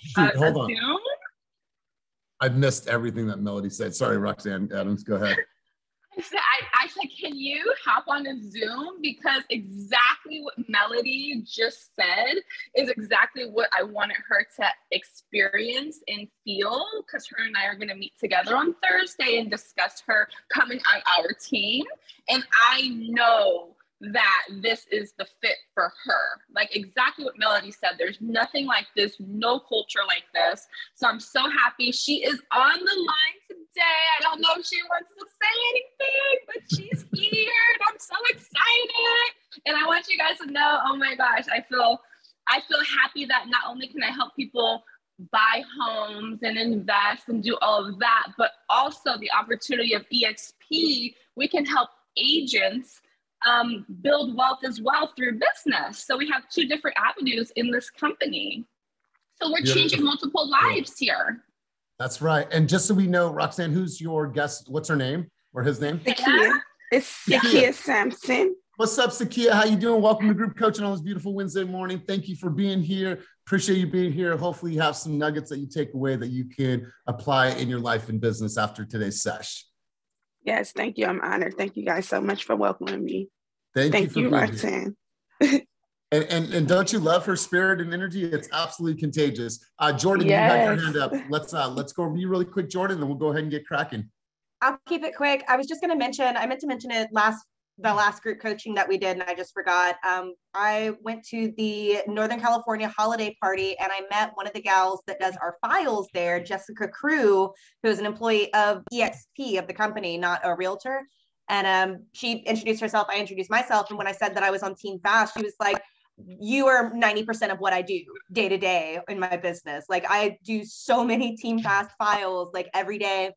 Shoot, hold on. Zoom? I missed everything that Melody said. Sorry, Roxanne Adams, go ahead. I said, can you hop on a Zoom? Because exactly what Melody just said is exactly what I wanted her to experience and feel, because her and I are going to meet together on Thursday and discuss her coming on our team. And I know that this is the fit for her. Like exactly what Melody said. There's nothing like this, no culture like this. So I'm so happy she is on the line today. I don't know if she wants to say anything, but she's here. And I'm so excited. And I want you guys to know, oh my gosh, I feel happy that not only can I help people buy homes and invest and do all of that, but also the opportunity of EXP, we can help agents build wealth as well through business. So we have two different avenues in this company. So we're changing multiple lives here. That's right. And just so we know, Roxanne, who's your guest? What's her name or his name? Sakia. It's Sakia Sampson. What's up, Sakia? How you doing? Welcome to Group Coaching on this beautiful Wednesday morning. Thank you for being here. Appreciate you being here. Hopefully you have some nuggets that you take away that you can apply in your life and business after today's sesh. Yes, thank you. I'm honored. Thank you guys so much for welcoming me. Thank you, Roxanne. And don't you love her spirit and energy? It's absolutely contagious. Jordan, you had your hand up. Let's go review really quick, Jordan, and we'll go ahead and get cracking. I'll keep it quick. I was just going to mention, I meant to mention it the last group coaching that we did, and I just forgot. I went to the Northern California holiday party, and I met one of the gals that does our files there, Jessica Crew, who is an employee of EXP, of the company, not a realtor. And she introduced herself, I introduced myself, and when I said that I was on Team Fast, she was like, you are 90% of what I do day to day in my business. Like I do so many Team Fast files like every day.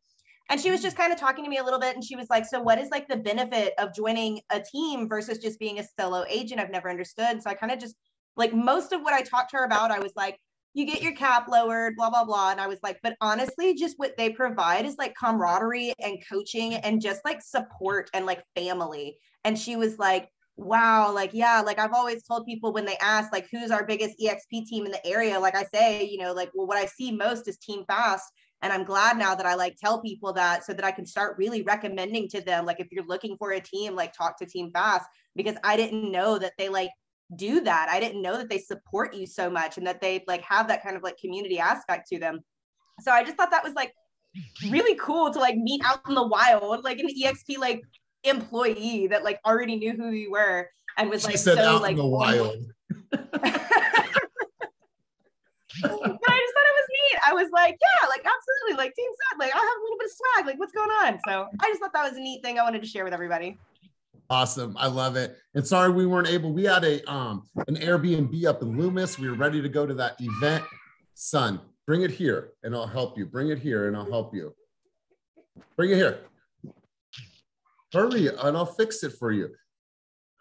And she was just kind of talking to me a little bit. And she was like, so what is like the benefit of joining a team versus just being a solo agent? I've never understood. So I kind of just like most of what I talked to her about, I was like, you get your cap lowered, blah, blah, blah. And I was like, but honestly, just what they provide is like camaraderie and coaching and just like support and like family. And she was like, wow, like, yeah, like I've always told people when they ask, like, who's our biggest EXP team in the area? Like I say, you know, like, well, what I see most is Team Fast. And I'm glad now that I like tell people that so that I can start really recommending to them, like, if you're looking for a team, like talk to Team Fast, because I didn't know that they like do that. I didn't know that they support you so much and that they like have that kind of like community aspect to them. So I just thought that was like really cool to like meet out in the wild, like an EXP like employee that like already knew who you were and was like so out like in the wild. But I just thought it was neat. I was like, yeah, like absolutely, like Team Fast, like I have a little bit of swag, like what's going on? So I just thought that was a neat thing I wanted to share with everybody. Awesome. I love it. And sorry we weren't able. We had an Airbnb up in Loomis. We were ready to go to that event. Son, bring it here and I'll help you. Bring it here and I'll help you. Bring it here. Hurry and I'll fix it for you.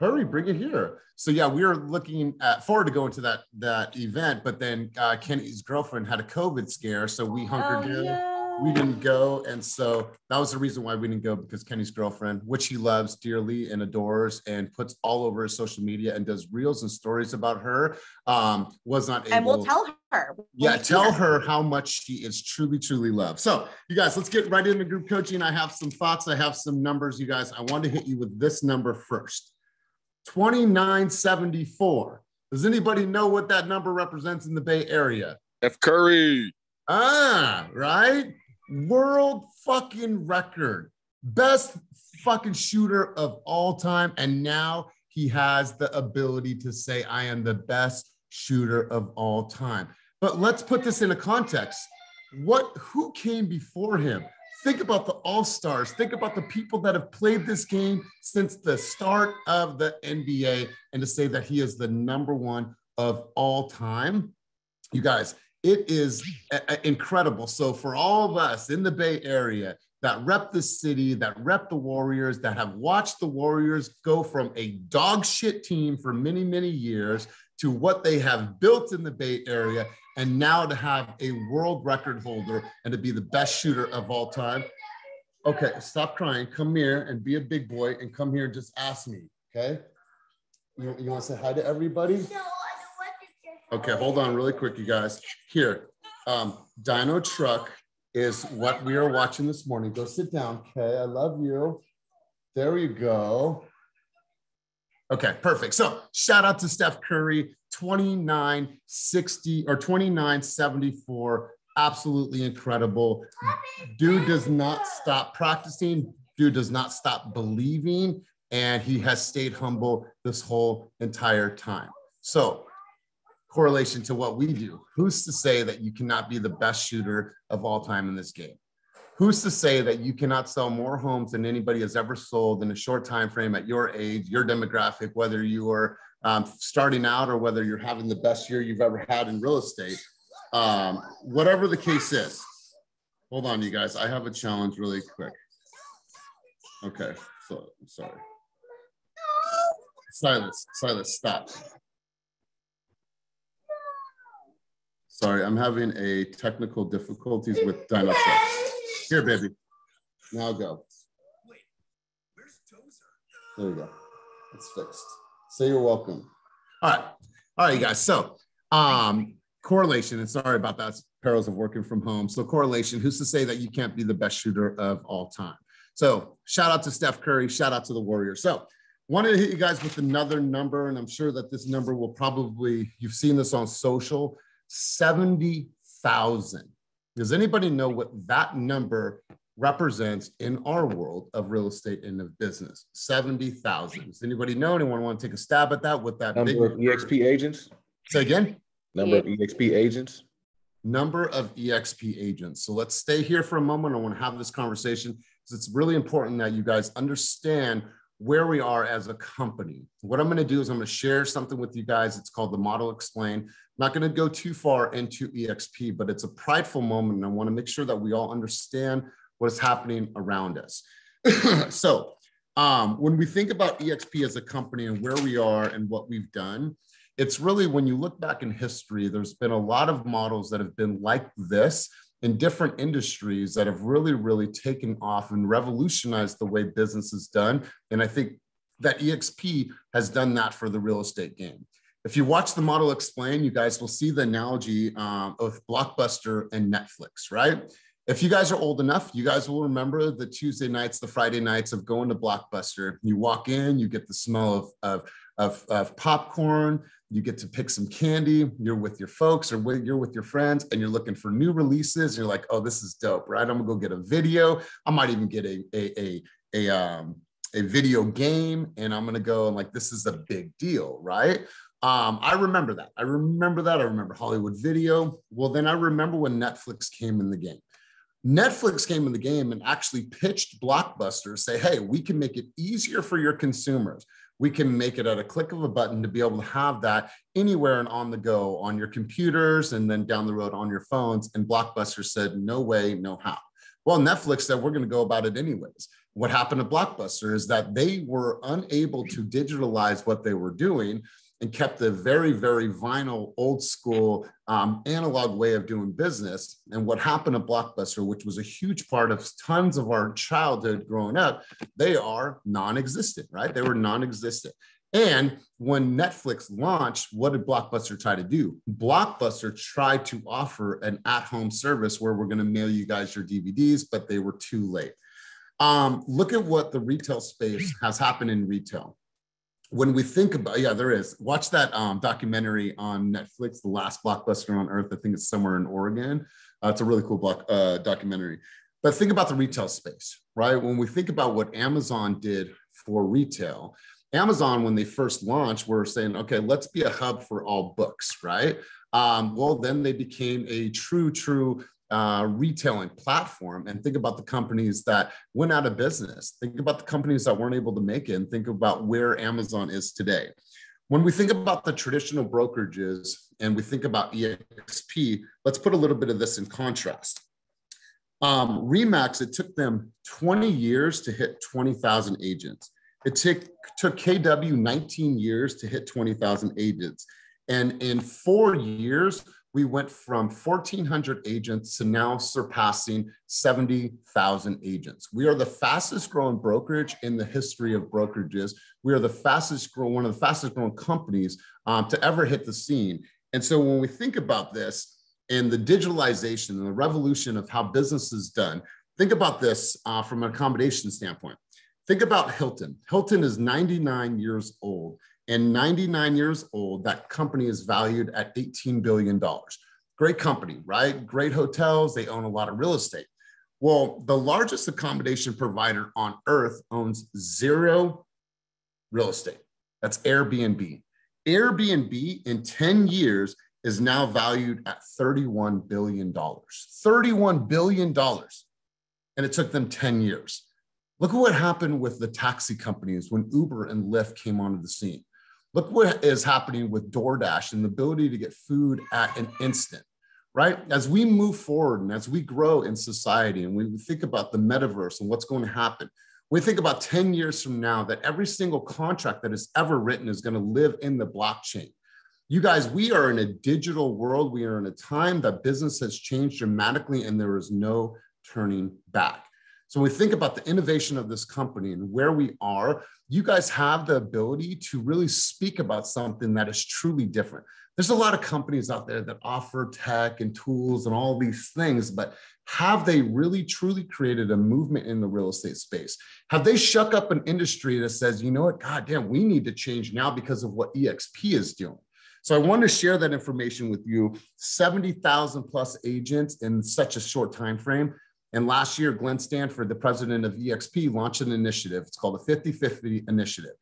Hurry, bring it here. So yeah, we were looking forward to going to that event, but then Kenny's girlfriend had a COVID scare, so we hunkered down. Yeah. We didn't go, and so that was the reason why we didn't go, because Kenny's girlfriend, which he loves dearly and adores and puts all over his social media and does reels and stories about her, was not able. And we'll tell her. Tell her how much she is truly, truly loved. So you guys, let's get right into group coaching. I have some thoughts. I have some numbers, you guys. I want to hit you with this number first. 2974. Does anybody know what that number represents in the Bay Area? F. Curry. Right? World fucking record. Best fucking shooter of all time. And now he has the ability to say, I am the best shooter of all time. But let's put this into context. Who came before him? Think about the all-stars. Think about the people that have played this game since the start of the NBA, and to say that he is the number one of all time. You guys, it is incredible. So for all of us in the Bay Area that rep the city, that rep the Warriors, that have watched the Warriors go from a dog shit team for many, many years to what they have built in the Bay Area, and now to have a world record holder and to be the best shooter of all time. Okay, stop crying. Come here and be a big boy and come here and just ask me, okay? You want to say hi to everybody? No, I don't want to. Okay, hold on really quick, you guys. Here, Dino Truck is what we are watching this morning. Go sit down, okay? I love you. There you go. Okay, perfect. So shout out to Steph Curry, 2960 or 2974. Absolutely incredible. Dude does not stop practicing. Dude does not stop believing. And he has stayed humble this whole entire time. So correlation to what we do. Who's to say that you cannot be the best shooter of all time in this game? Who's to say that you cannot sell more homes than anybody has ever sold in a short time frame at your age, your demographic, whether you are starting out or whether you're having the best year you've ever had in real estate, whatever the case is. Hold on, you guys. I have a challenge really quick. Okay, so sorry. Silas, stop. Sorry, I'm having a technical difficulties with Dino Truck. Here, baby. Now go. Wait, where's Tozer? There you go. It's fixed. Say you're welcome. All right, you guys. So, correlation, and sorry about that. It's perils of working from home. So, correlation. Who's to say that you can't be the best shooter of all time? So, shout out to Steph Curry. Shout out to the Warriors. So, wanted to hit you guys with another number, and I'm sure that this number will probably, you've seen this on social, 70,000. Does anybody know what that number represents in our world of real estate and of business? 70,000. Does anybody know? Anyone want to take a stab at that? With that number of EXP agents? Say again? Number of EXP agents? Number of EXP agents. So let's stay here for a moment. I want to have this conversation because it's really important that you guys understand where we are as a company. What I'm going to do is I'm going to share something with you guys. It's called the Model Explain. I'm not going to go too far into EXP, but it's a prideful moment. And I want to make sure that we all understand what is happening around us. So when we think about EXP as a company and where we are and what we've done, it's really, when you look back in history, there's been a lot of models that have been like this in different industries that have really, really taken off and revolutionized the way business is done. And I think that EXP has done that for the real estate game. If you watch the Model Explain, you guys will see the analogy of Blockbuster and Netflix, right? If you guys are old enough, you guys will remember the Tuesday nights, the Friday nights of going to Blockbuster. You walk in, you get the smell of popcorn, you get to pick some candy, you're with your folks or you're with your friends and you're looking for new releases. You're like, oh, this is dope, right? I'm gonna go get a video. I might even get a video game, and I'm gonna go and like, this is a big deal, right? I remember that. I remember Hollywood Video. Well, then I remember when Netflix came in the game. Netflix came in the game and actually pitched Blockbuster, say, hey, we can make it easier for your consumers. We can make it at a click of a button to be able to have that anywhere and on the go, on your computers, and then down the road on your phones. And Blockbuster said, no way, no how. Well, Netflix said, we're going to go about it anyways. What happened to Blockbuster is that they were unable to digitalize what they were doing and kept the very, very vinyl, old school, analog way of doing business. And what happened to Blockbuster, which was a huge part of tons of our childhood growing up, they are non-existent, right? They were non-existent. And when Netflix launched, what did Blockbuster try to do? Blockbuster tried to offer an at-home service where we're going to mail you guys your DVDs, but they were too late. Look at what the retail space has happened in retail. When we think about, yeah, there is. Watch that documentary on Netflix, The Last Blockbuster on Earth. I think it's somewhere in Oregon. It's a really cool documentary. But think about the retail space, right? When we think about what Amazon did for retail, Amazon, when they first launched, were saying, okay, let's be a hub for all books, right? Well, then they became a true retailing platform. And think about the companies that went out of business. Think about the companies that weren't able to make it, and think about where Amazon is today. When we think about the traditional brokerages and we think about EXP, let's put a little bit of this in contrast. RE/MAX, it took them 20 years to hit 20,000 agents. It took KW 19 years to hit 20,000 agents. And in 4 years, we went from 1,400 agents to now surpassing 70,000 agents. We are the fastest growing brokerage in the history of brokerages. We are the one of the fastest growing companies to ever hit the scene. And so when we think about this, and the digitalization and the revolution of how business is done. Think about this from an accommodation standpoint. Think about Hilton. Hilton is 99 years old, and 99 years old, that company is valued at $18 billion. Great company, right? Great hotels. They own a lot of real estate. Well, the largest accommodation provider on earth owns 0 real estate. That's Airbnb. Airbnb in 10 years is now valued at $31 billion. $31 billion. And it took them 10 years. Look at what happened with the taxi companies when Uber and Lyft came onto the scene. Look what is happening with DoorDash and the ability to get food at an instant, right? As we move forward and as we grow in society and we think about the metaverse and what's going to happen, we think about 10 years from now that every single contract that is ever written is going to live in the blockchain. You guys, we are in a digital world. We are in a time that business has changed dramatically and there is no turning back. So when we think about the innovation of this company and where we are, you guys have the ability to really speak about something that is truly different. There's a lot of companies out there that offer tech and tools and all these things, but have they really truly created a movement in the real estate space? Have they shook up an industry that says, you know what, God damn, we need to change now because of what EXP is doing? So I want to share that information with you. 70,000 plus agents in such a short time frame. And last year, Glenn Stanford, the president of EXP, launched an initiative. It's called the 50-50 Initiative.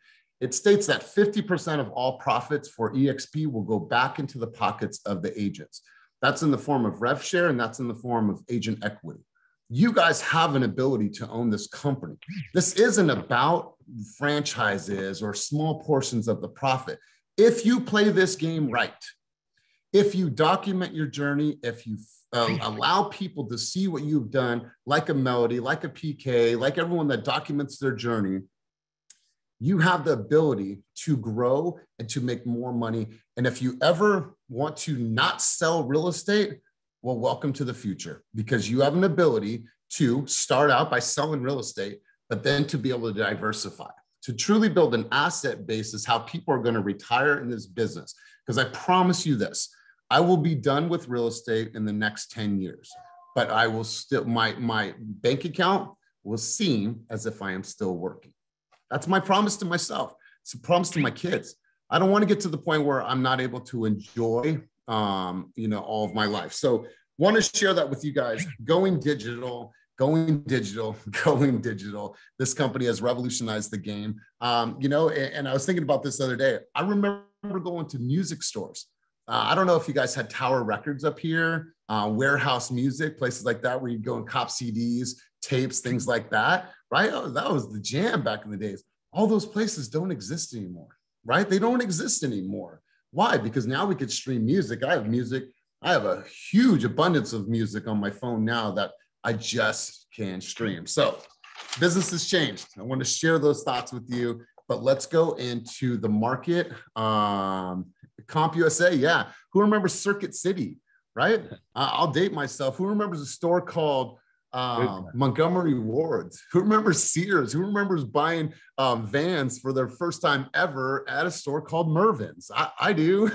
It states that 50% of all profits for EXP will go back into the pockets of the agents. That's in the form of rev share, and that's in the form of agent equity. You guys have an ability to own this company. This isn't about franchises or small portions of the profit. If you play this game right, if you document your journey, if you allow people to see what you've done, like a Melody, like a PK, like everyone that documents their journey, you have the ability to grow and to make more money. And if you ever want to not sell real estate, well, welcome to the future, because you have an ability to start out by selling real estate, but then to be able to diversify. To truly build an asset base is how people are going to retire in this business. Because I promise you this, I will be done with real estate in the next 10 years, but I will still, my bank account will seem as if I am still working. That's my promise to myself. It's a promise to my kids. I don't want to get to the point where I'm not able to enjoy, all of my life. So want to share that with you guys. Going digital. This company has revolutionized the game. And I was thinking about this the other day. I remember going to music stores. I don't know if you guys had Tower Records up here, Warehouse Music, places like that where you go and cop CDs, tapes, things like that, right? Oh, that was the jam back in the days. All those places don't exist anymore, right? They don't exist anymore. Why? Because now we could stream music. I have a huge abundance of music on my phone now that I just can stream. So business has changed. I want to share those thoughts with you, but let's go into the market. CompUSA, yeah. Who remembers Circuit City, right? I'll date myself. Who remembers a store called Montgomery Ward's? Who remembers Sears? Who remembers buying vans for their first time ever at a store called Mervyn's? I do,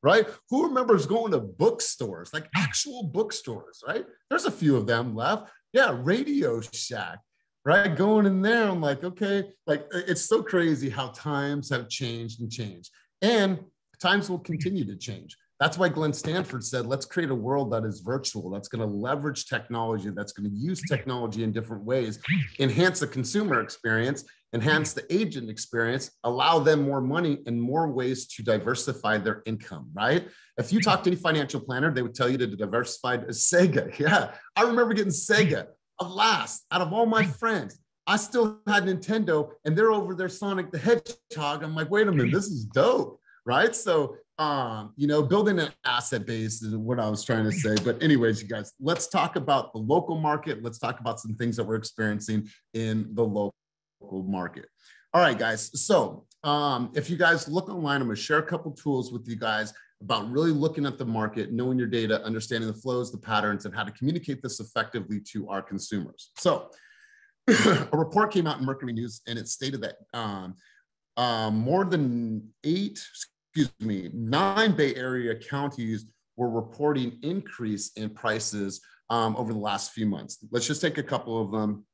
right? Who remembers going to bookstores, like actual bookstores, right? There's a few of them left. Yeah, Radio Shack, right? Going in there, I'm like, okay, like it's so crazy how times have changed and changed. And times will continue to change. That's why Glenn Stanford said, let's create a world that is virtual, that's going to leverage technology, that's going to use technology in different ways, enhance the consumer experience, enhance the agent experience, allow them more money and more ways to diversify their income, right? If you talk to any financial planner, they would tell you to diversify to Sega. Yeah, I remember getting Sega. Last out of all my friends, I still had Nintendo and they're over there Sonic the Hedgehog. I'm like, wait a minute, this is dope, right? So, building an asset base is what I was trying to say. But anyways, you guys, let's talk about the local market. Let's talk about some things that we're experiencing in the local market. All right, guys. So if you guys look online, I'm going to share a couple tools with you guys about really looking at the market, knowing your data, understanding the flows, the patterns, and how to communicate this effectively to our consumers. So a report came out in Mercury News, and it stated that more than 9 Bay Area counties were reporting increase in prices over the last few months. Let's just take a couple of them.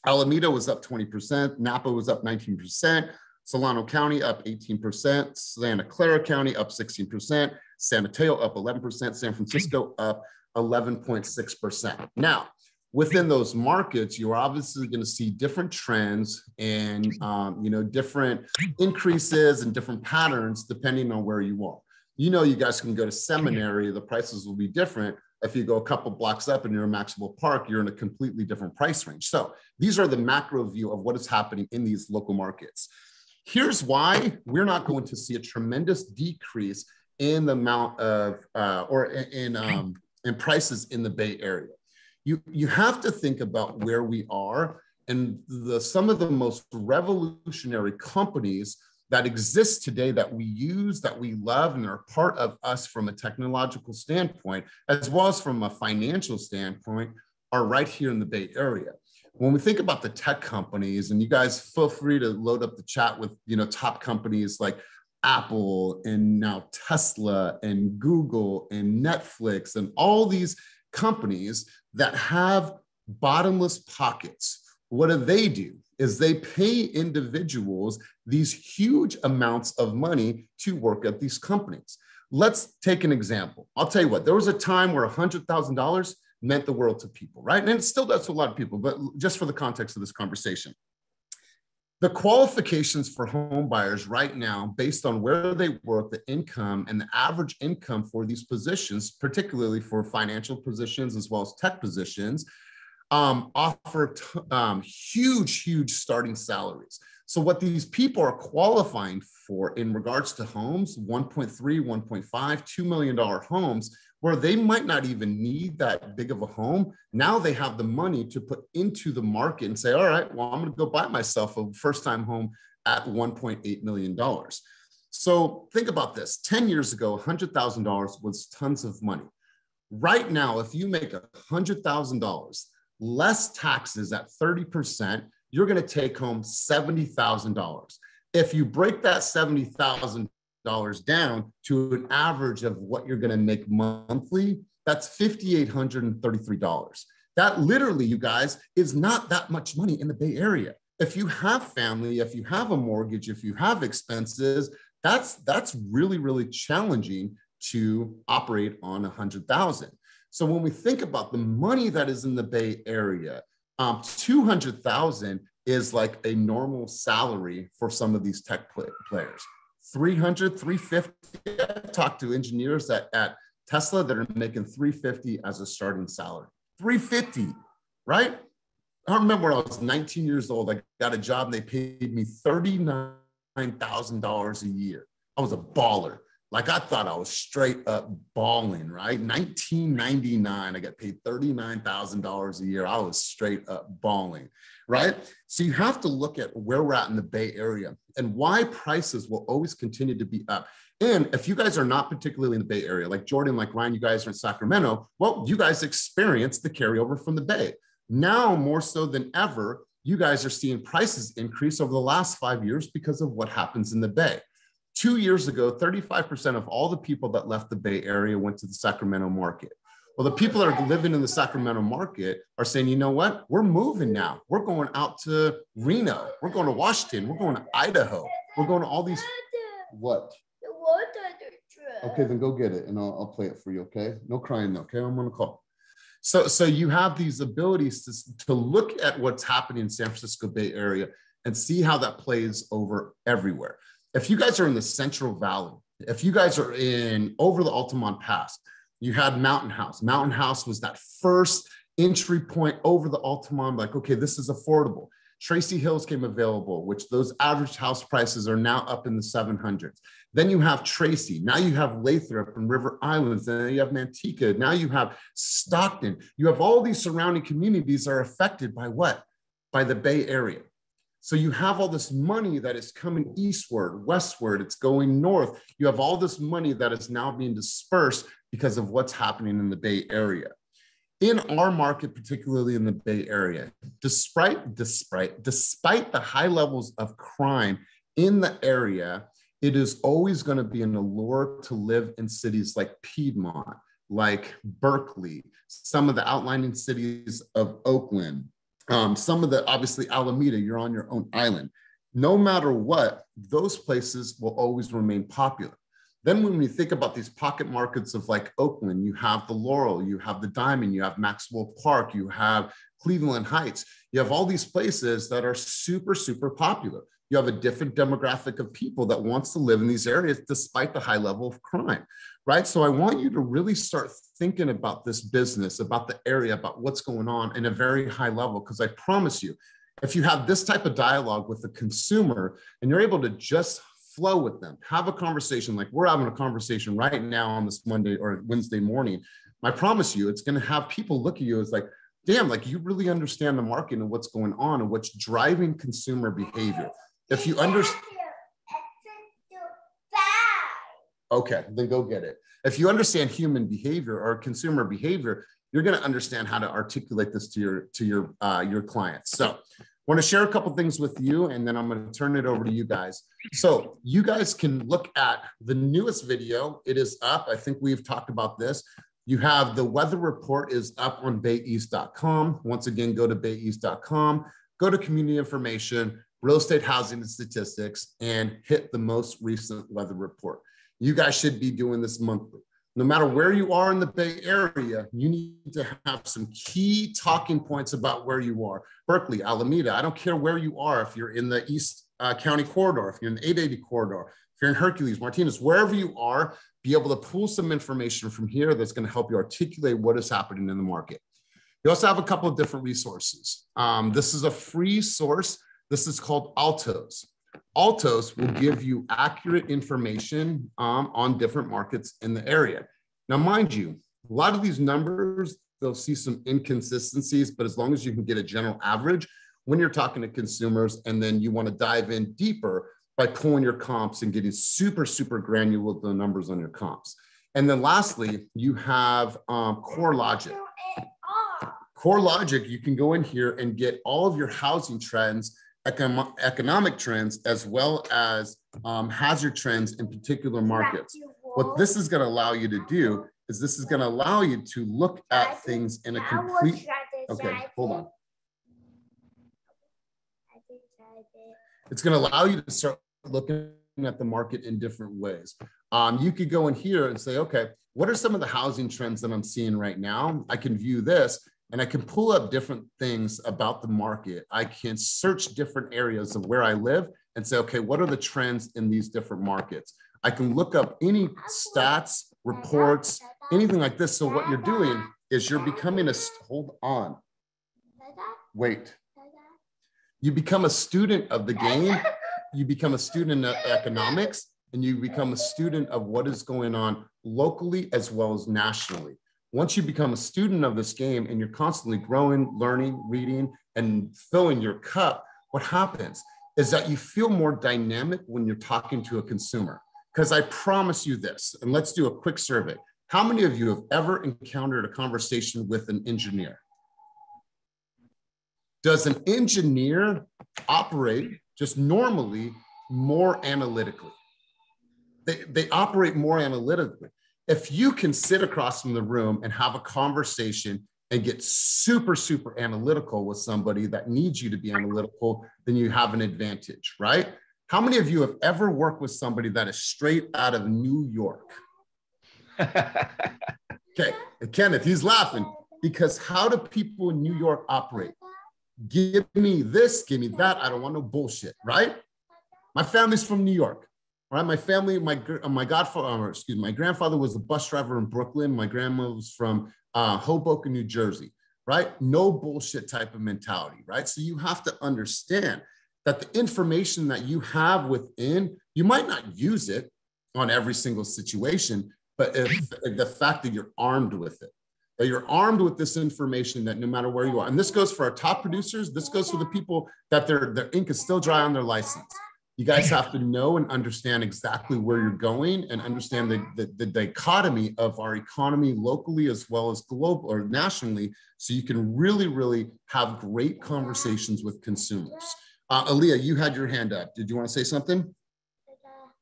Alameda was up 20%, Napa was up 19%, Solano County up 18%, Santa Clara County up 16%, San Mateo up 11%, San Francisco up 11.6%. Now, within those markets, you're obviously going to see different trends and different increases and different patterns depending on where you are. You guys can go to Seminary, the prices will be different. If you go a couple blocks up and you're in Maxwell Park, you're in a completely different price range. So these are the macro view of what is happening in these local markets. Here's why we're not going to see a tremendous decrease in the amount of in prices in the Bay Area. You have to think about where we are and some of the most revolutionary companies that exist today that we use, that we love, and are part of us from a technological standpoint, as well as from a financial standpoint, are right here in the Bay Area. When we think about the tech companies, and you guys feel free to load up the chat with top companies like Apple and now Tesla and Google and Netflix and all these companies that have bottomless pockets. What do? Is they pay individuals these huge amounts of money to work at these companies. Let's take an example. I'll tell you what, there was a time where $100,000 meant the world to people, right? And it still does to a lot of people, but just for the context of this conversation. The qualifications for home buyers right now, based on where they work, the income and the average income for these positions, particularly for financial positions as well as tech positions, offer huge starting salaries. So what these people are qualifying for in regards to homes, 1.3, 1.5, $2 million homes, where they might not even need that big of a home. Now they have the money to put into the market and say, all right, well, I'm going to go buy myself a first-time home at $1.8 million. So think about this. 10 years ago, $100,000 was tons of money. Right now, if you make $100,000, less taxes at 30%, you're going to take home $70,000. If you break that $70,000 down to an average of what you're going to make monthly, that's $5,833. That literally, you guys, is not that much money in the Bay Area. If you have family, if you have a mortgage, if you have expenses, that's really challenging to operate on 100,000. So when we think about the money that is in the Bay Area, 200,000 is like a normal salary for some of these tech players. 300, 350. I talked to engineers at Tesla that are making 350 as a starting salary. 350, right? I remember when I was 19 years old, I got a job and they paid me $39,000 a year. I was a baller. Like I thought I was straight up balling, right? 1999, I got paid $39,000 a year. I was straight up balling, right? So you have to look at where we're at in the Bay Area and why prices will always continue to be up. And if you guys are not particularly in the Bay Area, like Jordan, like Ryan, you guys are in Sacramento, well, you guys experienced the carryover from the Bay. Now, more so than ever, you guys are seeing prices increase over the last 5 years because of what happens in the Bay. 2 years ago, 35% of all the people that left the Bay Area went to the Sacramento market. Well, the people that are living in the Sacramento market are saying, you know what? We're moving now. We're going out to Reno. We're going to Washington. We're going to Idaho. We're going to all these. What? Okay, then go get it and I'll play it for you, okay? No crying, okay? I'm on a call. So you have these abilities to look at what's happening in San Francisco Bay Area and see how that plays over everywhere. If you guys are in the Central Valley, if you guys are over the Altamont Pass, you had Mountain House. Mountain House was that first entry point over the Altamont, like, okay, this is affordable. Tracy Hills came available, which those average house prices are now up in the 700s. Then you have Tracy. Now you have Lathrop and River Islands. Then you have Manteca. Now you have Stockton. You have all these surrounding communities that are affected by what? By the Bay Area. So you have all this money that is coming eastward, westward, it's going north. You have all this money that is now being dispersed because of what's happening in the Bay Area. In our market, particularly in the Bay Area, despite the high levels of crime in the area, it is always going to be an allure to live in cities like Piedmont, like Berkeley, some of the outlying cities of Oakland, some of the, obviously Alameda, you're on your own island. No matter what, those places will always remain popular. Then when we think about these pocket markets of like Oakland, you have the Laurel, you have the Diamond, you have Maxwell Park, you have Cleveland Heights. You have all these places that are super, super popular. You have a different demographic of people that wants to live in these areas despite the high level of crime, right? So I want you to really start thinking about this business, about the area, about what's going on in a very high level, because I promise you, if you have this type of dialogue with the consumer and you're able to just flow with them, have a conversation like we're having a conversation right now on this Monday or Wednesday morning, I promise you, it's going to have people look at you as like, damn, like you really understand the market and what's going on and what's driving consumer behavior. If you understand, okay, then go get it. If you understand human behavior or consumer behavior, you're going to understand how to articulate this to your clients. So I want to share a couple things with you, and then I'm going to turn it over to you guys. So you guys can look at the newest video. It is up. I think we've talked about this. You have the weather report is up on bayeast.com. Once again, go to bayeast.com, go to community information, real estate, housing, and statistics, and hit the most recent weather report. You guys should be doing this monthly. No matter where you are in the Bay Area, you need to have some key talking points about where you are. Berkeley, Alameda, I don't care where you are. If you're in the East County corridor, if you're in the 880 corridor, if you're in Hercules, Martinez, wherever you are, be able to pull some information from here that's going to help you articulate what is happening in the market. You also have a couple of different resources. This is a free source. This is called Altos. Altos will give you accurate information on different markets in the area. Now, mind you, a lot of these numbers, they'll see some inconsistencies, but as long as you can get a general average, when you're talking to consumers, and then you want to dive in deeper by pulling your comps and getting super, super granular with the numbers on your comps. And then lastly, you have CoreLogic. CoreLogic, you can go in here and get all of your housing trends, economic trends, as well as hazard trends in particular markets. What this is going to allow you to do is this is going to allow you to look at things in a complete, okay, hold on. It's going to allow you to start looking at the market in different ways. You could go in here and say, okay, what are some of the housing trends that I'm seeing right now? I can view this and I can pull up different things about the market. I can search different areas of where I live and say, okay, what are the trends in these different markets? I can look up any stats, reports, anything like this. So what you're doing is you're becoming a, hold on, wait. You become a student of the game, you become a student of economics, and you become a student of what is going on locally as well as nationally. Once you become a student of this game and you're constantly growing, learning, reading, and filling your cup, what happens is that you feel more dynamic when you're talking to a consumer. Because I promise you this, and let's do a quick survey. How many of you have ever encountered a conversation with an engineer? Does an engineer operate just normally more analytically? They operate more analytically. If you can sit across from the room and have a conversation and get super, super analytical with somebody that needs you to be analytical, then you have an advantage, right? How many of you have ever worked with somebody that is straight out of New York? Okay, Kenneth, he's laughing because how do people in New York operate? Give me this, give me that. I don't want no bullshit, right? My family's from New York, right? My family, my grandfather was a bus driver in Brooklyn. My grandma was from Hoboken, New Jersey, right? No bullshit type of mentality, right? So you have to understand that the information that you have within, you might not use it on every single situation, but if the fact that you're armed with it, that you're armed with this information that no matter where you are, and this goes for our top producers, this goes for the people that their ink is still dry on their license. You guys have to know and understand exactly where you're going and understand the dichotomy of our economy locally as well as global or nationally, so you can really, really have great conversations with consumers. Aaliyah, you had your hand up. Did you want to say something?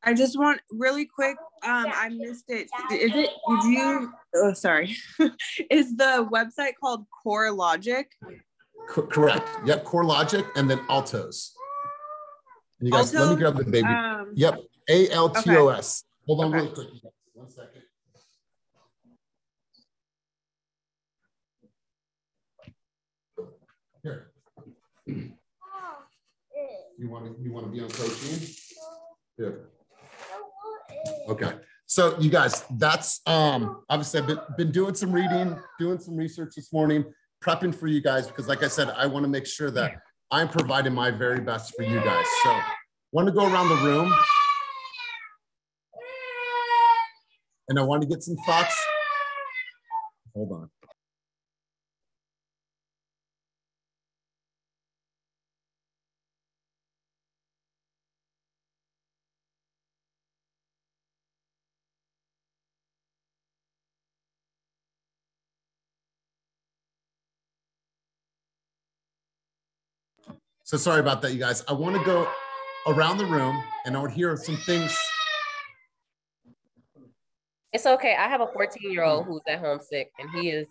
I just want really quick. I missed it. Did you Oh, sorry. Is the website called CoreLogic? Correct. Yep. CoreLogic and then Altos. And you guys, let me grab the baby. Yep. ALTOS. Okay. Hold on really quick. 1 second. Here. You want to be on coaching? Here. Okay. So you guys, that's obviously I've been doing some reading, doing some research this morning, prepping for you guys, because like I said, I want to make sure that I'm providing my very best for you guys. So want to go around the room. And I want to get some thoughts. Hold on. So sorry about that, you guys. I want to go around the room and I would hear some things. It's okay. I have a 14-year-old who's at home sick, and he is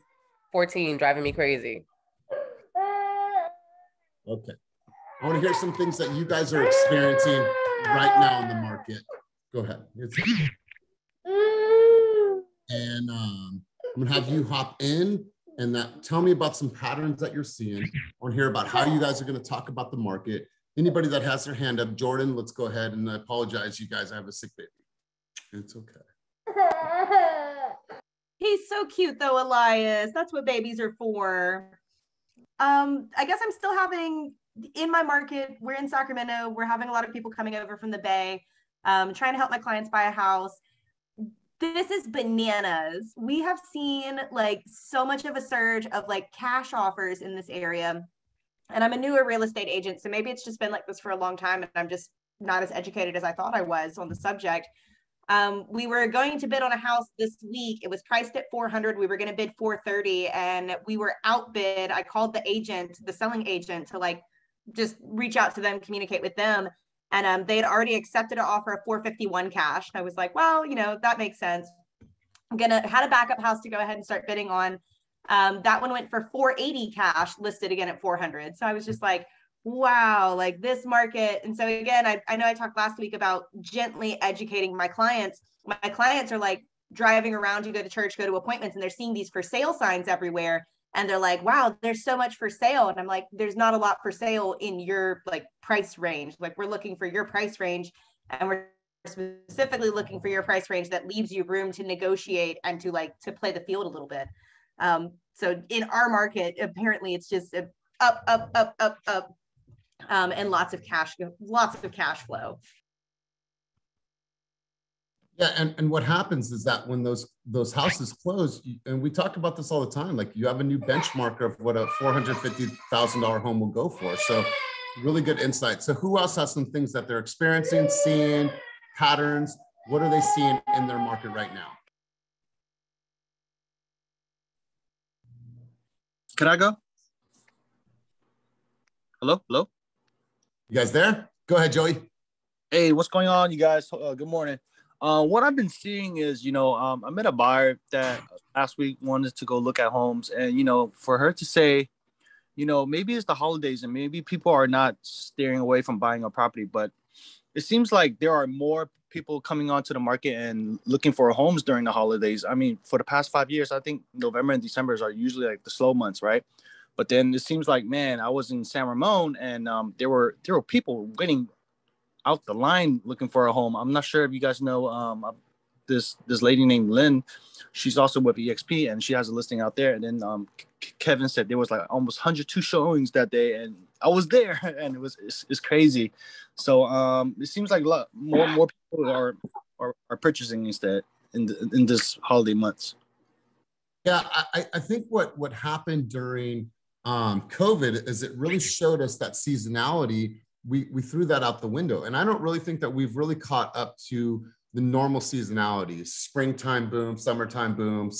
14, driving me crazy. Okay. I want to hear some things that you guys are experiencing right now in the market. Go ahead. And I'm going to have you hop in and tell me about some patterns that you're seeing. I want to hear about how you guys are going to talk about the market. Anybody that has their hand up, Jordan, let's go ahead. And I apologize, you guys, I have a sick baby. It's okay. He's so cute though, Elias. That's what babies are for. I guess I'm still having, in my market, we're in Sacramento, we're having a lot of people coming over from the Bay, trying to help my clients buy a house. This is bananas. We have seen like so much of a surge of like cash offers in this area. And I'm a newer real estate agent, so maybe it's just been like this for a long time and I'm just not as educated as I thought I was on the subject. We were going to bid on a house this week. It was priced at 400. We were going to bid 430 and we were outbid. I called the agent, the selling agent, to like just reach out to them, communicate with them. And they had already accepted an offer of 451 cash. I was like, well, you know, that makes sense. Had a backup house to go ahead and start bidding on. That one went for 480 cash, listed again at 400. So I was just like, wow, like this market. And so again, I know I talked last week about gently educating my clients. My clients are like driving around to go to church, go to appointments, and they're seeing these for sale signs everywhere. And they're like, wow, there's so much for sale. And I'm like, there's not a lot for sale in your like price range. Like we're looking for your price range, and we're specifically looking for your price range that leaves you room to negotiate and to play the field a little bit. So in our market, apparently it's just up, and lots of cash flow. Yeah, and what happens is that when those houses close, and we talk about this all the time, like you have a new benchmark of what a $450,000 home will go for. So really good insight. So who else has some things that they're experiencing, seeing, patterns? What are they seeing in their market right now? Can I go? Hello? You guys there? Go ahead, Joey. Hey, what's going on, you guys? Good morning. What I've been seeing is, I met a buyer that last week wanted to go look at homes, and, for her to say, maybe it's the holidays and maybe people are not steering away from buying a property, but it seems like there are more people coming onto the market and looking for homes during the holidays. I mean, for the past 5 years, I think November and December are usually like the slow months, right? But then it seems like, man, I was in San Ramon and there were people waiting out the line looking for a home. I'm not sure if you guys know this lady named Lynn. She's also with EXP and she has a listing out there. And then Kevin said there was like almost 102 showings that day, and I was there, and it's crazy. So it seems like a lot more people are purchasing instead in this holiday months. Yeah, I think what happened during COVID is it really showed us that seasonality. We threw that out the window. And I don't really think that we've really caught up to the normal seasonality, springtime boom, summertime boom,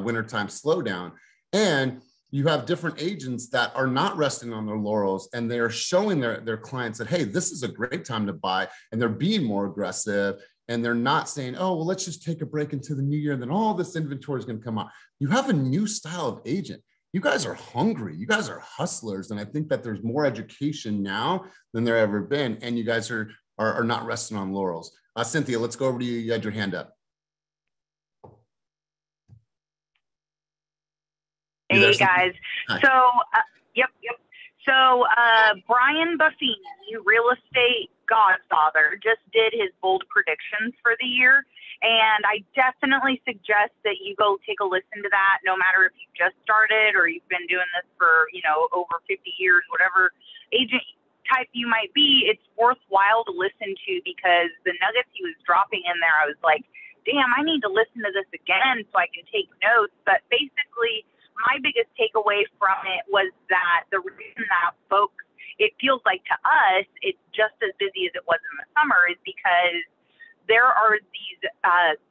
wintertime slowdown. And you have different agents that are not resting on their laurels, and they're showing their clients that, hey, this is a great time to buy, and they're being more aggressive. and they're not saying, oh, well, let's just take a break into the new year and then all this inventory is going to come out. You have a new style of agent. You guys are hungry. You guys are hustlers. And I think that there's more education now than there ever been. And you guys are not resting on laurels. Cynthia, let's go over to you. You had your hand up. Hey guys. Hi. So, yep. So, Brian Buffini, real estate godfather, just did his bold predictions for the year. And I definitely suggest that you go take a listen to that, no matter if you just started or you've been doing this for, over 50 years, whatever agent type you might be. It's worthwhile to listen to because the nuggets he was dropping in there, I was like, damn, I need to listen to this again so I can take notes. But basically, my biggest takeaway from it was that the reason that folks, it feels like to us, it's just as busy as it was in the summer is because there are these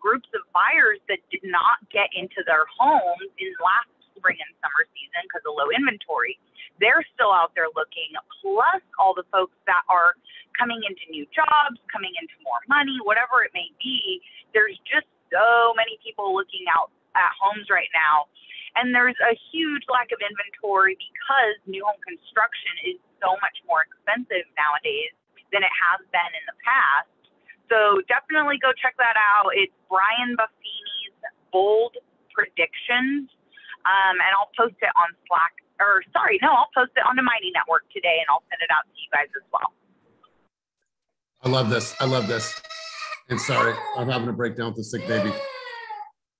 groups of buyers that did not get into their homes in last spring and summer season because of low inventory. They're still out there looking, plus all the folks that are coming into new jobs, coming into more money, whatever it may be. There's just so many people looking out at homes right now. And there's a huge lack of inventory because new home construction is so much more expensive nowadays than it has been in the past. So definitely go check that out. It's Brian Buffini's Bold Predictions. And I'll post it on Slack. I'll post it on the Mighty Network today, and I'll send it out to you guys as well. I love this. And sorry, I'm having a breakdown with the sick baby.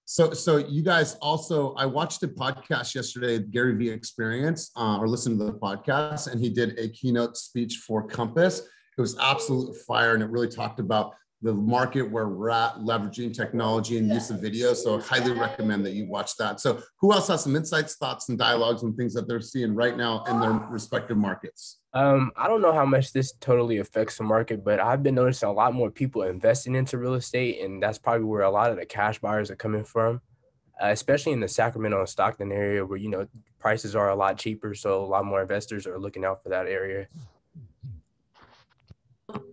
So you guys also, I watched a podcast yesterday, Gary Vee Experience, or listened to the podcast, and he did a keynote speech for Compass. It was absolute fire, and it really talked about the market where we're at, leveraging technology and use of video. So I highly recommend that you watch that. So who else has some insights, thoughts, and dialogues and things that they're seeing right now in their respective markets? I don't know how much this totally affects the market, but I've been noticing a lot more people investing into real estate, and that's probably where a lot of the cash buyers are coming from, especially in the Sacramento and Stockton area where, prices are a lot cheaper. So a lot more investors are looking out for that area.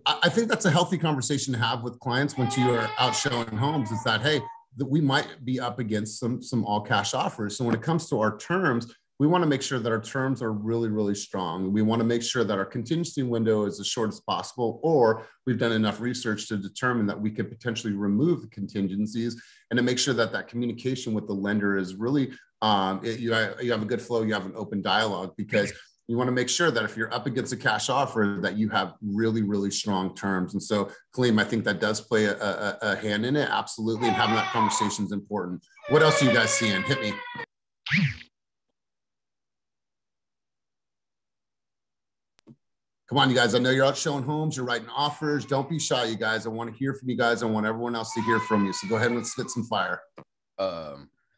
I think that's a healthy conversation to have with clients once you are out showing homes is that, hey, that we might be up against some all cash offers. So when it comes to our terms, we want to make sure that our terms are really, really strong. We want to make sure that our contingency window is as short as possible, or we've done enough research to determine that we could potentially remove the contingencies and to make sure that that communication with the lender is really, you have a good flow, you have an open dialogue, because you want to make sure that if you're up against a cash offer that you have really, really strong terms. And so, Kaleem, I think that does play a hand in it. Absolutely. And having that conversation is important. What else are you guys seeing? Hit me. Come on, you guys. I know you're out showing homes. You're writing offers. Don't be shy, you guys. I want to hear from you guys. I want everyone else to hear from you. So go ahead and let's spit some fire.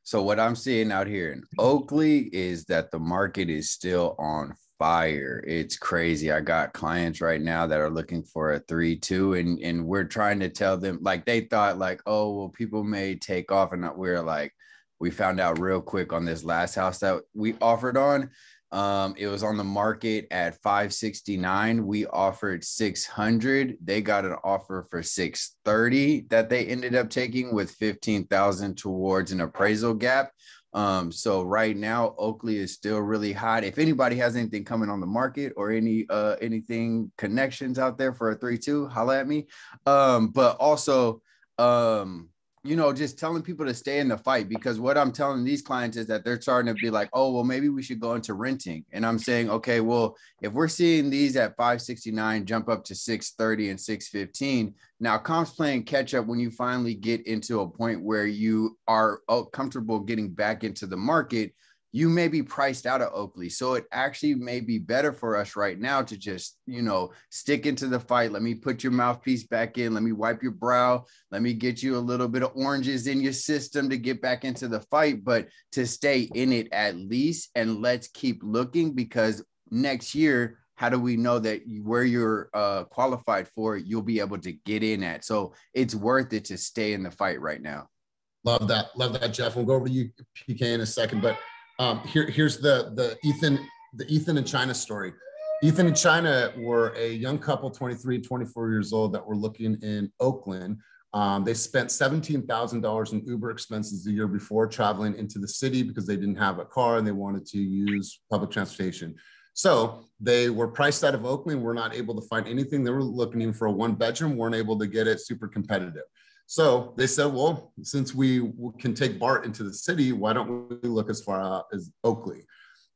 So what I'm seeing out here in Oakley is that the market is still on fire. It's crazy. I got clients right now that are looking for a 3-2, and we're trying to tell them, like, they thought like, oh, well, people may take off, and we're like, we found out real quick on this last house that we offered on. It was on the market at 569. We offered 600. They got an offer for 630 that they ended up taking with 15,000 towards an appraisal gap. So right now, Oakley is still really hot. If anybody has anything coming on the market or anything connections out there for a 3-2, holla at me. But also, just telling people to stay in the fight, because what I'm telling these clients is that they're starting to be like, oh, well, maybe we should go into renting. And I'm saying, okay, well, if we're seeing these at 569 jump up to 630 and 615, now comp's playing catch up when you finally get into a point where you are comfortable getting back into the market. You may be priced out of Oakley. So it actually may be better for us right now to just, stick into the fight. Let me put your mouthpiece back in. Let me wipe your brow. Let me get you a little bit of oranges in your system to get back into the fight, but to stay in it at least. And let's keep looking, because next year, how do we know that where you're qualified for, you'll be able to get in at? So it's worth it to stay in the fight right now. Love that, Jeff. We'll go over to you, PK, in a second, but here's the Ethan and China story. Ethan and China were a young couple, 23, 24 years old, that were looking in Oakland. They spent $17,000 in Uber expenses the year before traveling into the city because they didn't have a car and they wanted to use public transportation. So they were priced out of Oakland, were not able to find anything. They were looking even for a 1-bedroom, weren't able to get it, super competitive. So they said, well, since we can take BART into the city, why don't we look as far out as Oakley?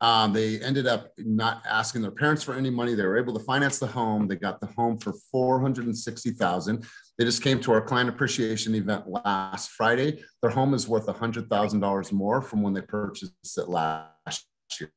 They ended up not asking their parents for any money. They were able to finance the home. They got the home for $460,000. They just came to our client appreciation event last Friday. Their home is worth $100,000 more from when they purchased it last year.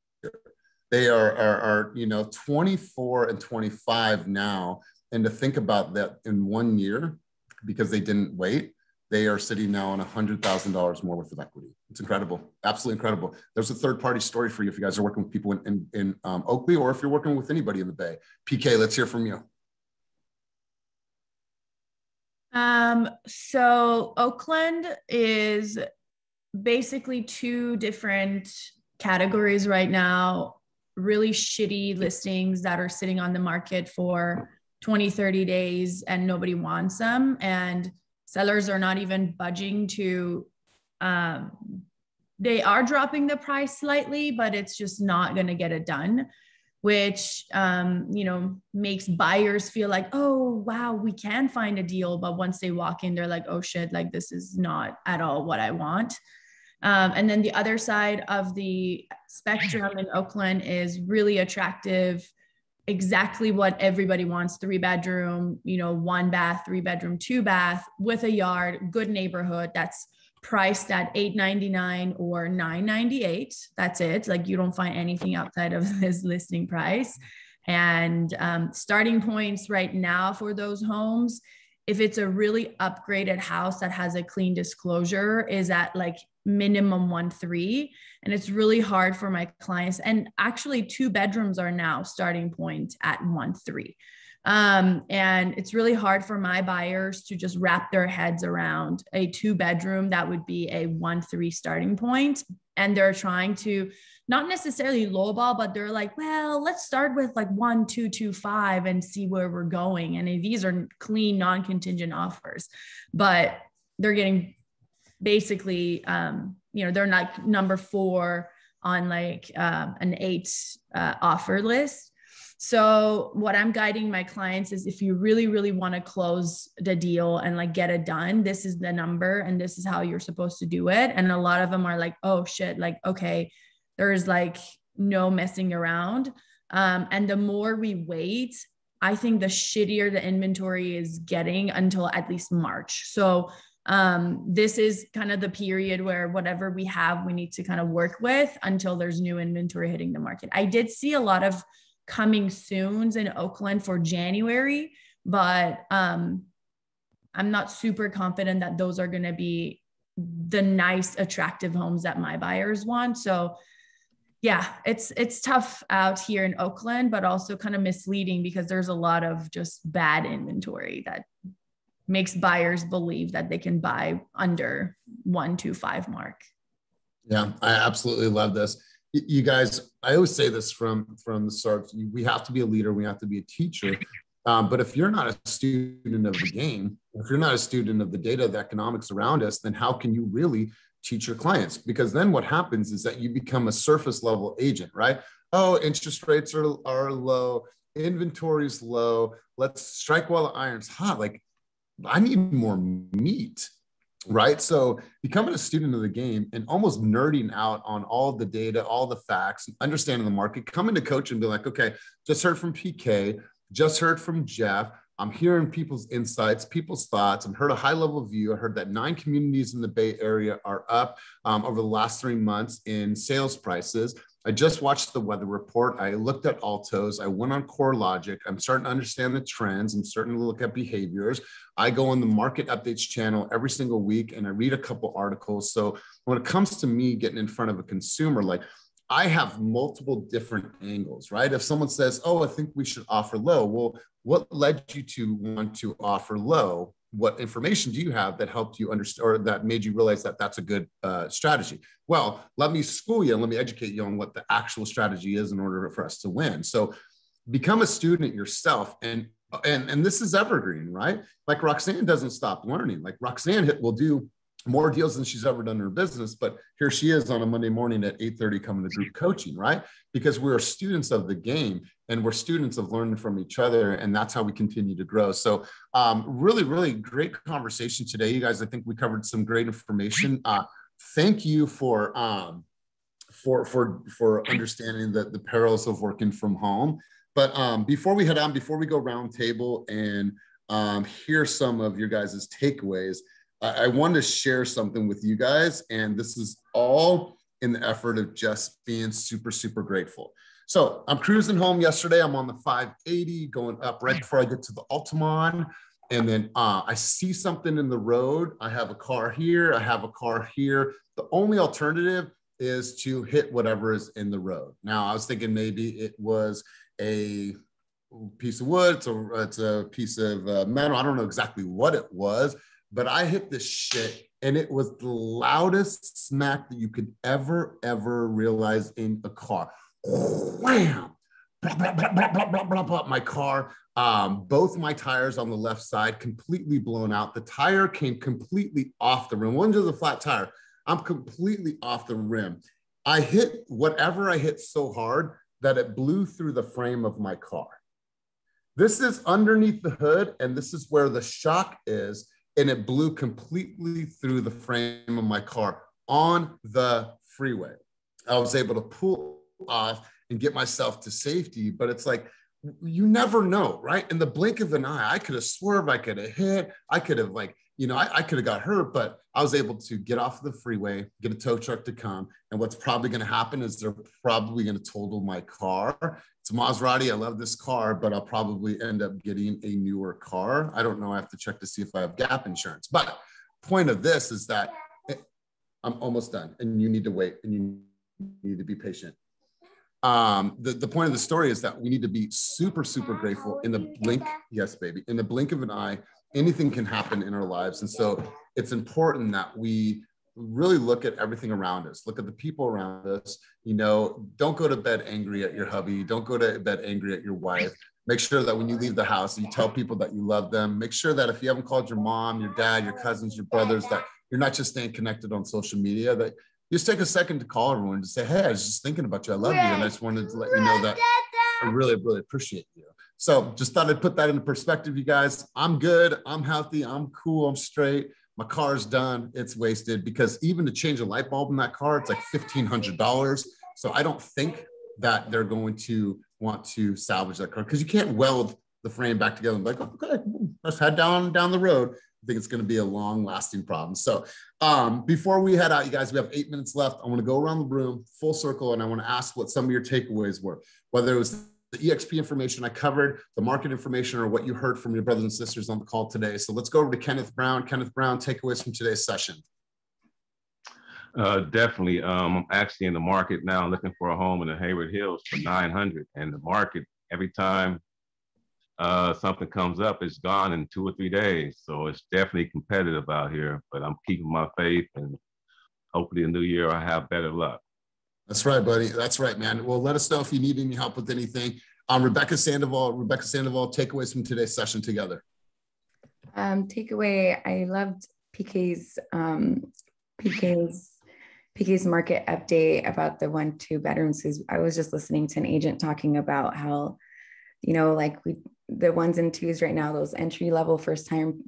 They are 24 and 25 now. And to think about that in 1 year, because they didn't wait, they are sitting now on $100,000 more worth of equity. It's incredible, absolutely incredible. There's a third-party story for you if you guys are working with people in Oakley, or if you're working with anybody in the Bay. PK, let's hear from you. So Oakland is basically 2 different categories right now. Really shitty listings that are sitting on the market for 20, 30 days and nobody wants them. And sellers are not even budging to, they are dropping the price slightly, but it's just not going to get it done, which, makes buyers feel like, oh, wow, we can find a deal. But once they walk in, they're like, oh shit, like this is not at all what I want. And then the other side of the spectrum in Oakland is really attractive, exactly what everybody wants: 3-bedroom, 1-bath, 3-bedroom, 2-bath with a yard, good neighborhood that's priced at $899 or $998. That's it. Like, you don't find anything outside of this listing price. And starting points right now for those homes, if it's a really upgraded house that has a clean disclosure, is at like minimum 1.3. And it's really hard for my clients. And actually 2 bedrooms are now starting point at 1.3. And it's really hard for my buyers to just wrap their heads around a 2-bedroom that would be a 1.3 starting point. And they're trying to not necessarily lowball, but they're like, well, let's start with like 1.225 and see where we're going. And these are clean, non-contingent offers, but they're getting basically, they're not number 4 on like an 8 offer list. So what I'm guiding my clients is, if you really, really want to close the deal and like get it done, this is the number and this is how you're supposed to do it. And a lot of them are like, oh shit, like, okay, there's like no messing around. And the more we wait, I think the shittier the inventory is getting until at least March. So this is kind of the period where whatever we have, we need to kind of work with until there's new inventory hitting the market. I did see a lot of coming soons in Oakland for January, but I'm not super confident that those are going to be the nice, attractive homes that my buyers want. So yeah, it's tough out here in Oakland, but also kind of misleading because there's a lot of just bad inventory that makes buyers believe that they can buy under 1.25 mark. Yeah, I absolutely love this. You guys, I always say this from the start: we have to be a leader, we have to be a teacher. But if you're not a student of the game, if you're not a student of the data, the economics around us, then how can you really teach your clients? Because then what happens is that you become a surface level agent, right? Oh, interest rates are low, inventory's low. Let's strike while the iron's hot. Like, I need more meat. Right. So becoming a student of the game and almost nerding out on all the data, all the facts, understanding the market, coming to coach and be like, okay, just heard from PK, just heard from Jeff. I'm hearing people's insights, people's thoughts. I've heard a high level view. I heard that 9 communities in the Bay Area are up over the last 3 months in sales prices. I just watched the weather report. I looked at Altos. I went on CoreLogic. I'm starting to understand the trends. I'm starting to look at behaviors. I go on the market updates channel every single week and I read a couple articles. So when it comes to me getting in front of a consumer, like, I have multiple different angles, right? If someone says, oh, I think we should offer low. Well, what led you to want to offer low? What information do you have that helped you understand, or that made you realize that that's a good strategy? Well, let me school you and let me educate you on what the actual strategy is in order for us to win. So become a student yourself and and this is evergreen, right? Like Roxanne doesn't stop learning. Like Roxanne will do more deals than she's ever done in her business, but here she is on a Monday morning at 8:30 coming to group coaching, right? Because we're students of the game and we're students of learning from each other, and that's how we continue to grow. So really, really great conversation today, you guys. I think we covered some great information. Thank you for understanding the perils of working from home. But before we head on, before we go round table and hear some of your guys' takeaways, I want to share something with you guys, and this is all in the effort of just being super, super grateful. So I'm cruising home yesterday. I'm on the 580 going up right before I get to the Altamont. And then I see something in the road. I have a car here. I have a car here. The only alternative is to hit whatever is in the road. Now, I was thinking maybe it was a piece of wood. It's a piece of metal. I don't know exactly what it was, but I hit this shit and it was the loudest smack that you could ever realize in a car. Wham! Blah, blah, blah, blah, blah, blah, blah, blah. My car, both my tires on the left side completely blown out. The tire came completely off the rim. One just a flat tire. I'm completely off the rim. I hit whatever I hit so hard that it blew through the frame of my car. This is underneath the hood, and this is where the shock is. And it blew completely through the frame of my car on the freeway. I was able to pull off and get myself to safety, but it's like, you never know, right? In the blink of an eye, I could have swerved, I could have hit, I could have I could have got hurt, but I was able to get off the freeway, get a tow truck to come. And what's probably going to happen is they're probably going to total my car. It's a Maserati. I love this car, but I'll probably end up getting a newer car. I don't know. I have to check to see if I have gap insurance. But point of this is that I'm almost done and you need to wait and you need to be patient. The point of the story is that we need to be super, super grateful in the blink. Yes, baby. In the blink of an eye, anything can happen in our lives. And so it's important that we really look at everything around us, look at the people around us. Don't go to bed angry at your hubby. Don't go to bed angry at your wife. Make sure that when you leave the house, you tell people that you love them. Make sure that if you haven't called your mom, your dad, your cousins, your brothers, that you're not just staying connected on social media, that you just take a second to call everyone to say, hey, I was just thinking about you. I love you. And I just wanted to let you know that I really, really appreciate you. So just thought I'd put that into perspective, you guys. I'm good. I'm healthy. I'm cool. I'm straight. My car's done. It's wasted because even to change a light bulb in that car, it's like $1,500. So I don't think that they're going to want to salvage that car because you can't weld the frame back together and be like, okay, let's head down the road. I think it's going to be a long lasting problem. So before we head out, you guys, we have 8 minutes left. I want to go around the room full circle and I want to ask what some of your takeaways were, whether it was the EXP information I covered, the market information, or what you heard from your brothers and sisters on the call today. So let's go over to Kenneth Brown. Kenneth Brown, takeaways from today's session. Definitely. I'm actually in the market now looking for a home in the Hayward Hills for $900. And the market, every time something comes up, it's gone in 2 or 3 days. So it's definitely competitive out here, but I'm keeping my faith and hopefully in the new year I have better luck. That's right, buddy. That's right, man. Well, let us know if you need any help with anything. Rebecca Sandoval, takeaways from today's session together. Takeaway, I loved PK's market update about the 1-2 bedrooms. I was just listening to an agent talking about how, the 1s and 2s right now, those entry level first time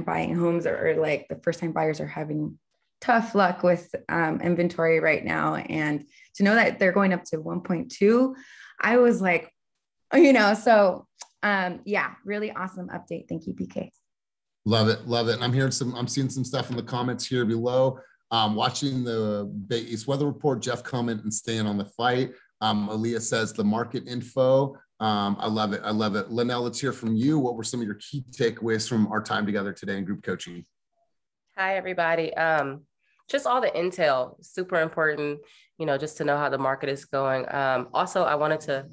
buying homes or like the first time buyers are having tough luck with inventory right now. And to know that they're going up to 1.2, I was like, yeah, really awesome update. Thank you, PK. Love it. Love it. And I'm seeing some stuff in the comments here below. Watching the Bay East weather report, Jeff comment and staying on the fight. Aaliyah says the market info. I love it. I love it. Linnell, let's hear from you. What were some of your key takeaways from our time together today in group coaching? Hi, everybody. Just all the intel, super important, just to know how the market is going. Also, I wanted to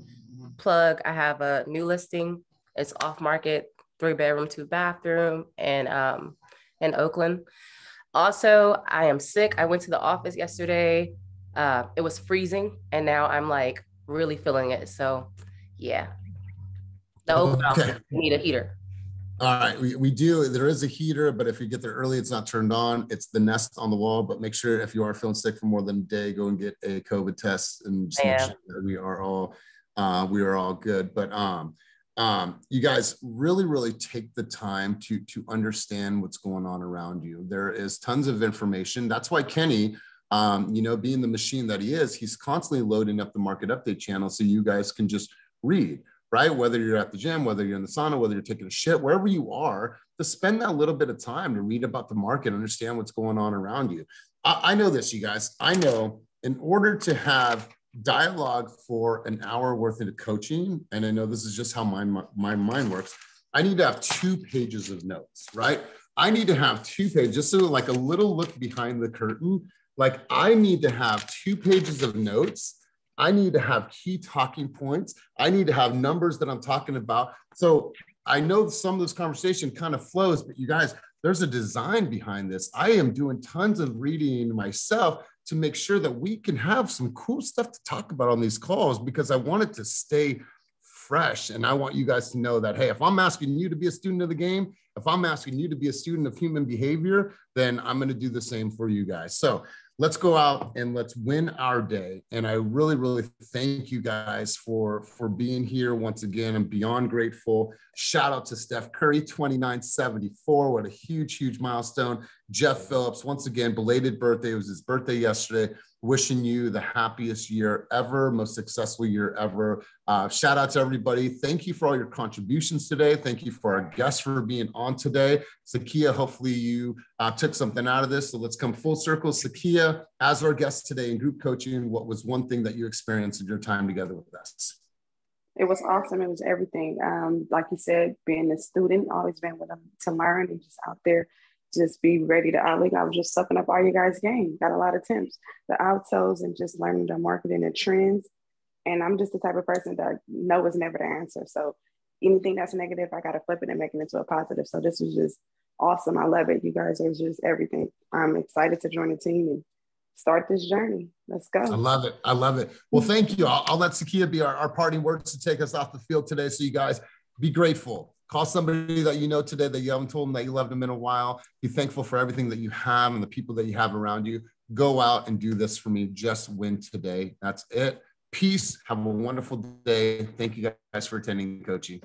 plug, I have a new listing. It's off market, 3-bedroom, 2-bathroom and in Oakland. Also, I am sick. I went to the office yesterday. It was freezing and now I'm like really feeling it. So yeah. The open Okay. office need a heater. All right, we do. There is a heater, but if you get there early, it's not turned on. It's the Nest on the wall. But make sure if you are feeling sick for more than a day, go and get a COVID test and just make sure that we are all good. But you guys really take the time to understand what's going on around you. There is tons of information. That's why Kenny, being the machine that he is, he's constantly loading up the market update channel so you guys can just read. Right? Whether you're at the gym, whether you're in the sauna, whether you're taking a shit, wherever you are, to spend that little bit of time to read about the market, understand what's going on around you. I know this, you guys. I know in order to have dialogue for an hour worth of coaching, and I know this is just how my mind works, I need to have 2 pages of notes, right? I need to have 2 pages, just so like a little look behind the curtain. Like I need to have 2 pages of notes. I need to have key talking points. I need to have numbers that I'm talking about. So I know some of this conversation kind of flows, but you guys, there's a design behind this. I am doing tons of reading myself to make sure that we can have some cool stuff to talk about on these calls, because I want it to stay fresh. And I want you guys to know that, hey, if I'm asking you to be a student of the game, if I'm asking you to be a student of human behavior, then I'm going to do the same for you guys. So let's go out and let's win our day. And I really thank you guys for being here once again. I'm beyond grateful. Shout out to Steph Curry, 2974. What a huge milestone. Jeff Phillips, once again, belated birthday. It was his birthday yesterday. Wishing you the happiest year ever, most successful year ever. Shout out to everybody. Thank you for all your contributions today. Thank you for our guests for being on today. Sakia, hopefully you took something out of this. So let's come full circle. Sakia, as our guest today in group coaching, what was one thing that you experienced in your time together with us? It was awesome. It was everything. Like you said, being a student, always been with them to learn and just out there. Just be ready to outleague. I was just sucking up all you guys' game. Got a lot of tips, the outsoles, and just learning the marketing and trends. And I'm just the type of person that no is never the answer. So anything that's negative, I got to flip it and make it into a positive. So this was just awesome. I love it. You guys are just everything. I'm excited to join the team and start this journey. Let's go. I love it. Well, thank you. I'll let Sakia be our parting words to take us off the field today. So you guys be grateful. Call somebody that you know today that you haven't told them that you loved them in a while. Be thankful for everything that you have and the people that you have around you. Go out and do this for me. Just win today. That's it. Peace. Have a wonderful day. Thank you guys for attending coaching.